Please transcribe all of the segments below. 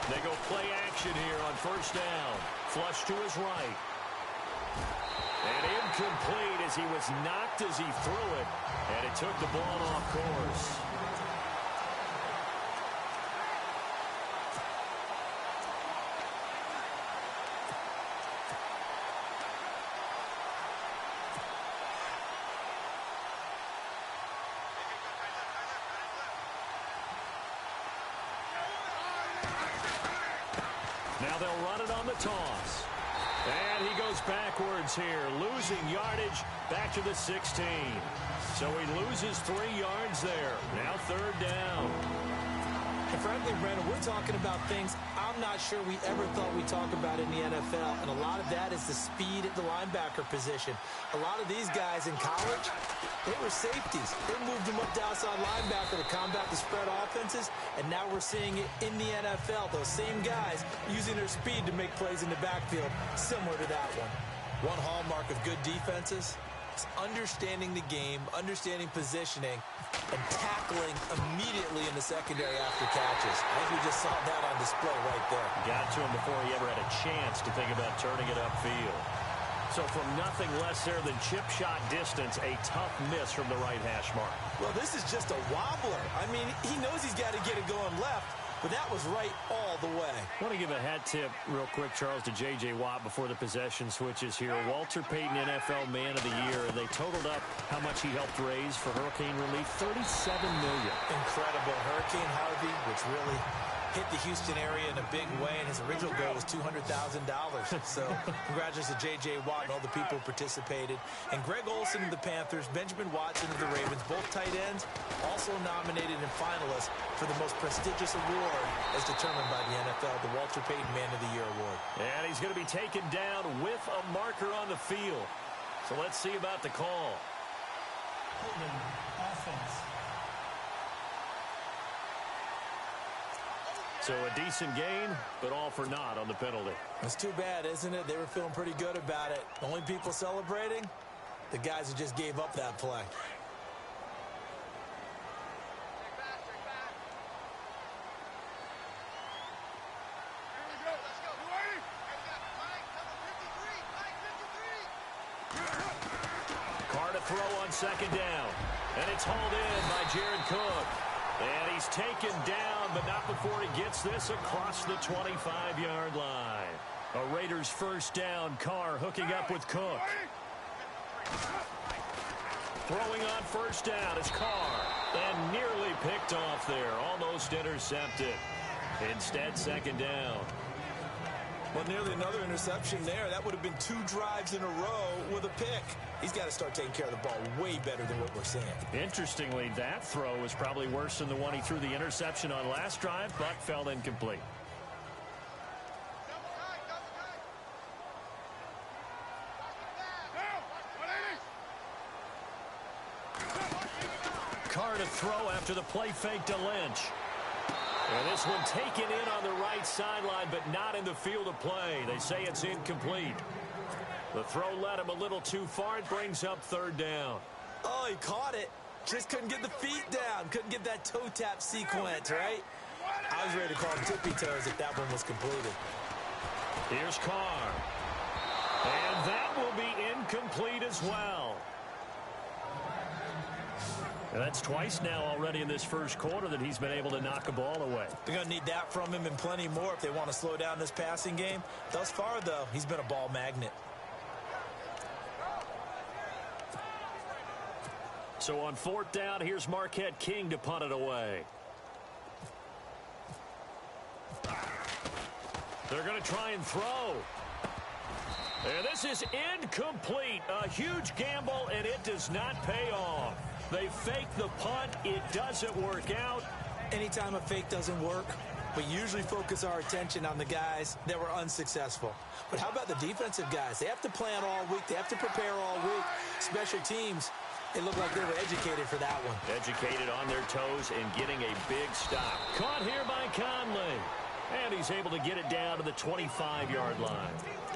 They go play action here on first down. Flush to his right. And incomplete as he was knocked as he threw it. And it took the ball off course. Now they'll run it on the toss. And he goes backwards here, losing yardage back to the 16. So he loses 3 yards there. Now third down. And frankly, Brandon, we're talking about things I'm not sure we ever thought we'd talk about in the NFL. And a lot of that is the speed at the linebacker position. A lot of these guys in college, they were safeties. They moved them up to outside linebacker to combat the spread offenses. And now we're seeing it in the NFL. Those same guys using their speed to make plays in the backfield, similar to that one. One hallmark of good defenses is understanding the game, understanding positioning, and tackling immediately in the secondary after catches. I think we just saw that on display right there. Got to him before he ever had a chance to think about turning it upfield. So from nothing less there than chip shot distance, a tough miss from the right hash mark. Well, this is just a wobbler. I mean, he knows he's got to get it going left, but that was right all the way. I want to give a hat tip real quick, Charles, to J.J. Watt before the possession switches here. Walter Payton, NFL Man of the Year. They totaled up how much he helped raise for hurricane relief, $37 million. Incredible. Hurricane Harvey, which really hit the Houston area in a big way, and his original goal was $200,000. So congratulations to J.J. Watt and all the people who participated. And Greg Olsen of the Panthers, Benjamin Watson of the Ravens, both tight ends, also nominated and finalists for the most prestigious award as determined by the NFL, the Walter Payton Man of the Year Award. And he's going to be taken down with a marker on the field. So let's see about the call. Offense. So a decent gain, but all for naught on the penalty. It's too bad, isn't it? They were feeling pretty good about it. The only people celebrating, the guys who just gave up that play. Carr to throw on second down. And it's hauled in by Jared Cook. And he's taken down, but not before he gets this across the 25-yard line. A Raiders first down. Carr hooking up with Cook. Throwing on first down is Carr. And nearly picked off there. Almost intercepted. Instead, second down. Well, nearly another interception there. That would have been 2 drives in a row with a pick. He's got to start taking care of the ball way better than what we're seeing. Interestingly, that throw was probably worse than the one he threw the interception on last drive, but fell incomplete. Carr to throw after the play fake to Lynch. And this one taken in on the right sideline, but not in the field of play. They say it's incomplete. The throw led him a little too far. It brings up third down. Oh, he caught it. Just couldn't get the feet down. Couldn't get that toe tap sequence, right? I was ready to call him tippy toes if that one was completed. Here's Carr. And that will be incomplete as well. And that's twice now already in this first quarter that he's been able to knock a ball away. They're going to need that from him and plenty more if they want to slow down this passing game. Thus far, though, he's been a ball magnet. So on fourth down, here's Marquette King to punt it away. They're going to try and throw. And this is incomplete. A huge gamble, and it does not pay off. They fake the punt. It doesn't work out. Anytime a fake doesn't work, we usually focus our attention on the guys that were unsuccessful. But how about the defensive guys? They have to plan all week. They have to prepare all week. Special teams, it looked like they were educated for that one. Educated on their toes and getting a big stop. Caught here by Conley. And he's able to get it down to the 25-yard line.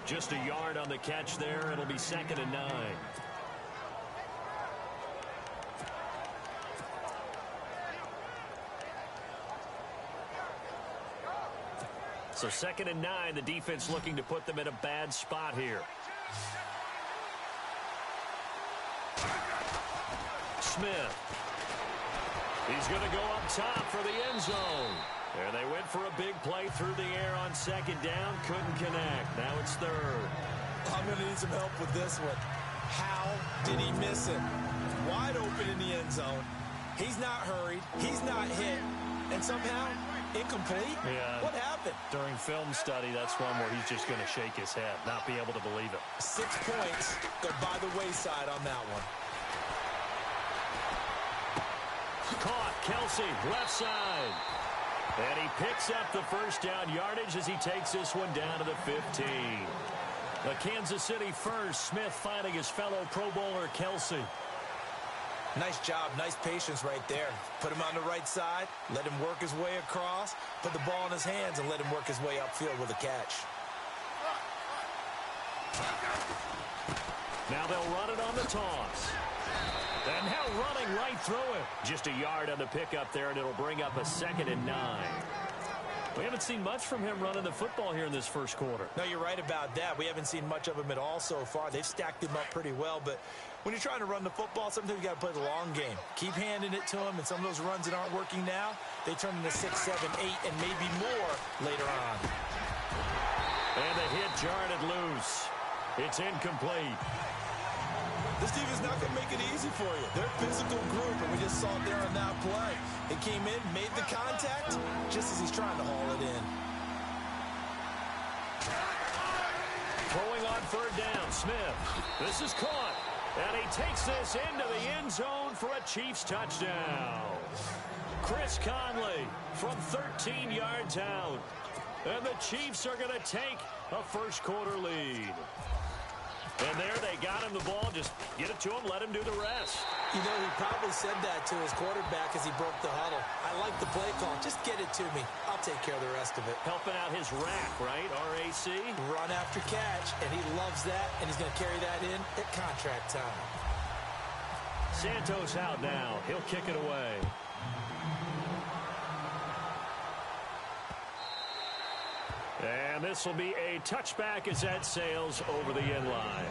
Just a yard on the catch there. It'll be 2nd and 9. So 2nd and 9, the defense looking to put them in a bad spot here. Smith. He's going to go up top for the end zone. There they went for a big play through the air on 2nd down. Couldn't connect. Now it's 3rd. I'm going to need some help with this one. How did he miss him? Wide open in the end zone. He's not hurried. He's not hit. And somehow, incomplete? Yeah. What happened? During film study, that's one where he's just going to shake his head, not be able to believe it. 6 points go by the wayside on that one. Caught. Kelsey, left side. And he picks up the first down yardage as he takes this one down to the 15. The Kansas City first. Smith finding his fellow Pro Bowler Kelsey. Nice job. Nice patience right there. Put him on the right side. Let him work his way across. Put the ball in his hands and let him work his way upfield with a catch. Now they'll run it on the toss. And now running right through it. Just a yard on the pickup there, and it'll bring up a 2nd and 9. We haven't seen much from him running the football here in this first quarter. No, you're right about that. We haven't seen much of him at all so far. They've stacked him up pretty well, but when you're trying to run the football, sometimes you got to play the long game. Keep handing it to him, and some of those runs that aren't working now, they turn into 6, 7, 8, and maybe more later on. And the hit jarred it loose. It's incomplete. This team is not going to make it easy for you. They're a physical group, and we just saw it there on that play. It came in, made the contact, just as he's trying to haul it in. Throwing on 3rd down, Smith. This is caught. And he takes this into the end zone for a Chiefs touchdown. Chris Conley from 13 yards out. And the Chiefs are going to take a first quarter lead. And there they got him the ball. Just get it to him, let him do the rest. You know, he probably said that to his quarterback as he broke the huddle. I like the play call. Just get it to me. I'll take care of the rest of it. Helping out his rack, right? RAC. Run after catch, and he loves that, and he's going to carry that in at contract time. Santos out now. He'll kick it away. And this will be a touchback as that sails over the end line.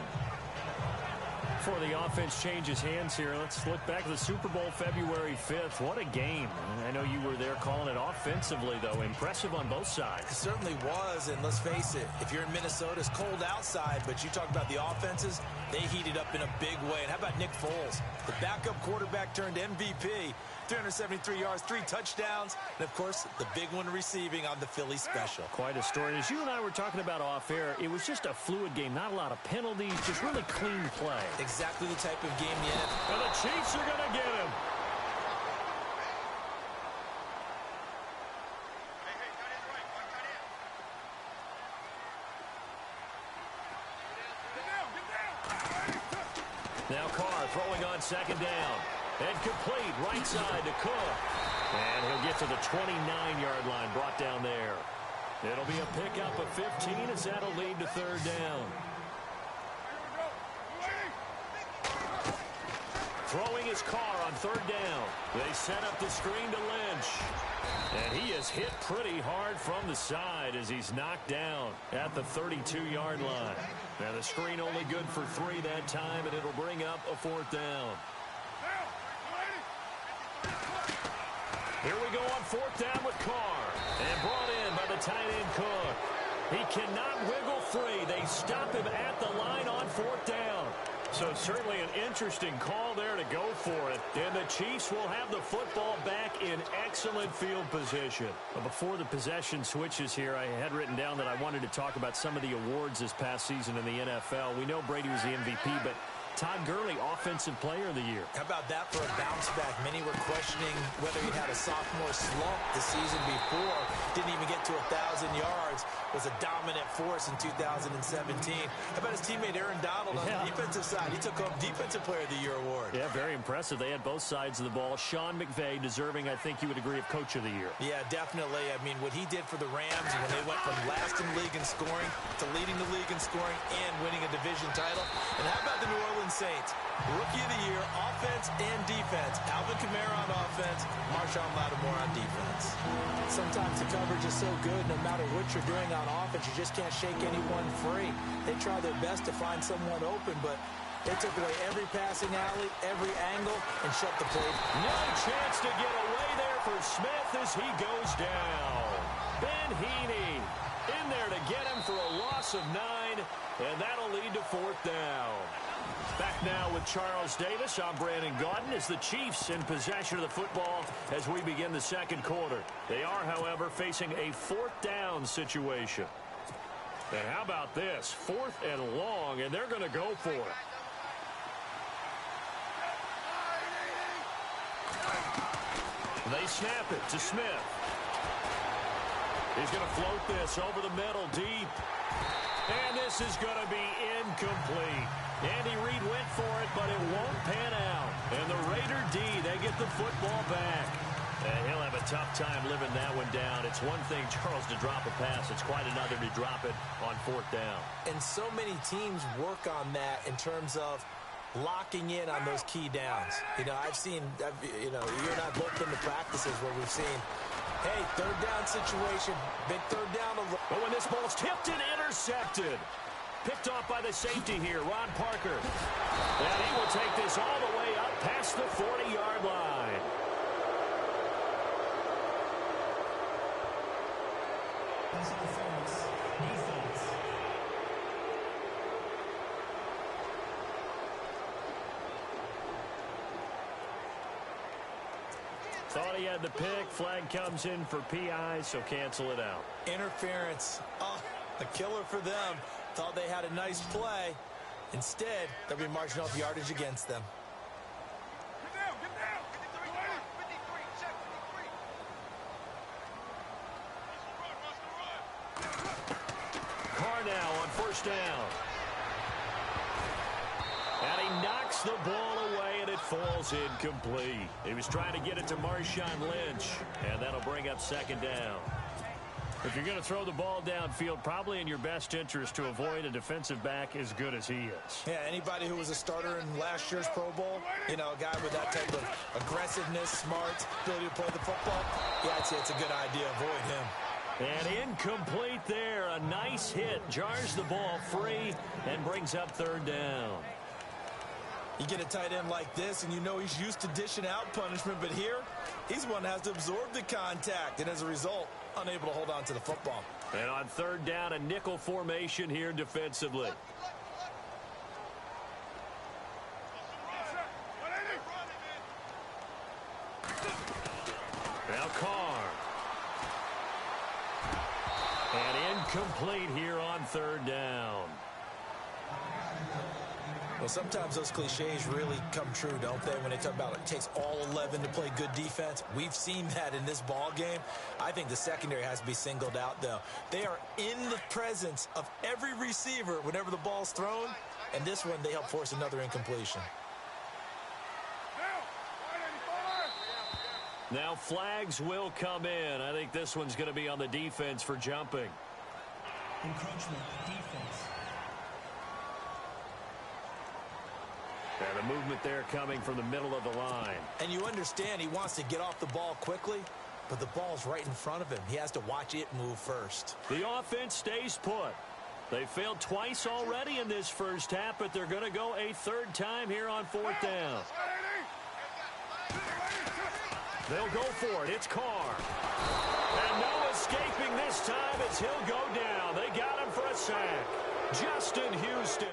Before the offense changes hands here, let's look back at the Super Bowl February 5th. What a game. I know you were there calling it offensively, though. Impressive on both sides. It certainly was, and let's face it, if you're in Minnesota, it's cold outside, but you talk about the offenses, they heated up in a big way. And how about Nick Foles? The backup quarterback turned MVP. 373 yards, 3 touchdowns, and, of course, the big one receiving on the Philly special. Quite a story. As you and I were talking about off air, it was just a fluid game. Not a lot of penalties, just really clean play. Exactly the type of game the NFL. And the Chiefs are going to get him. Now Carr throwing on 2nd down. And complete, right side to Cook. And he'll get to the 29-yard line, brought down there. It'll be a pickup of 15 as that'll lead to 3rd down. Throwing his Carr on 3rd down. They set up the screen to Lynch. And he is hit pretty hard from the side as he's knocked down at the 32-yard line. Now the screen only good for 3 that time, and it'll bring up a 4th down. Here we go on 4th down with Carr. And brought in by the tight end Cook. He cannot wiggle free. They stop him at the line on 4th down. So certainly an interesting call there to go for it. And the Chiefs will have the football back in excellent field position. But before the possession switches here, I had written down that I wanted to talk about some of the awards this past season in the NFL. We know Brady was the MVP, but Todd Gurley, Offensive Player of the Year. How about that for a bounce back? Many were questioning whether he had a sophomore slump the season before. Didn't even get to 1,000 yards. Was a dominant force in 2017. How about his teammate Aaron Donald on the defensive side? He took home Defensive Player of the Year award. Yeah, very impressive. They had both sides of the ball. Sean McVay deserving, I think you would agree, of Coach of the Year. Yeah, definitely. I mean, what he did for the Rams when they went from last in league in scoring to leading the league in scoring and winning a division title. And how about the New Orleans Saints? Rookie of the Year, offense and defense. Alvin Kamara on offense, Marshawn Lattimore on defense. sometimes the coverage is so good, no matter what you're doing on offense, you just can't shake anyone free. They try their best to find someone open, but they took away every passing alley, every angle, and shut the play. No chance to get away there for Smith as he goes down. Ben Heaney in there to get him for a loss of 9, and that'll lead to 4th down. Back now with Charles Davis. I'm Brandon Gaudin as the Chiefs in possession of the football as we begin the second quarter. They are, however, facing a 4th down situation. And how about this? 4th and long, and they're going to go for it. They snap it to Smith. He's going to float this over the middle deep. And this is going to be incomplete. Andy Reid went for it, but it won't pan out. And the Raider D, they get the football back. And he'll have a tough time living that one down. It's one thing, Charles, to drop a pass. It's quite another to drop it on 4th down. And so many teams work on that in terms of locking in on those key downs. I've seen, you and I've looked into practices where we've seen, hey, 3rd down situation, big 3rd down. But when this ball's tipped and intercepted, picked off by the safety here, Ron Parker. And he will take this all the way up past the 40-yard line. Thought he had the pick. Flag comes in for PI, so cancel it out. Interference. Oh, a killer for them. Thought they had a nice play. Instead, they'll be marching off yardage against them. Carr now on 1st down. And he knocks the ball away, and it falls incomplete. He was trying to get it to Marshawn Lynch, and that'll bring up 2nd down. If you're going to throw the ball downfield, probably in your best interest to avoid a defensive back as good as he is. Yeah, anybody who was a starter in last year's Pro Bowl, a guy with that type of aggressiveness, smarts, ability to play the football, yeah, I'd say it's a good idea. Avoid him. And incomplete there. A nice hit. Jars the ball free and brings up 3rd down. You get a tight end like this, and he's used to dishing out punishment, but here, he's one that has to absorb the contact, and as a result, unable to hold on to the football. And on 3rd down, a nickel formation here defensively. Now Carr. And incomplete here on 3rd down. Well, sometimes those cliches really come true, don't they? When they talk about it takes all 11 to play good defense. We've seen that in this ball game. I think the secondary has to be singled out, though. They are in the presence of every receiver whenever the ball's thrown. And this one, they help force another incompletion. Now flags will come in. I think this one's going to be on the defense for jumping. Encroachment, defense. And the movement there coming from the middle of the line. And you understand he wants to get off the ball quickly, but the ball's right in front of him. He has to watch it move first. The offense stays put. They failed twice already in this first half, but they're going to go a 3rd time here on 4th down. They'll go for it. It's Carr. And no escaping this time as he'll go down. They got him for a sack. Justin Houston.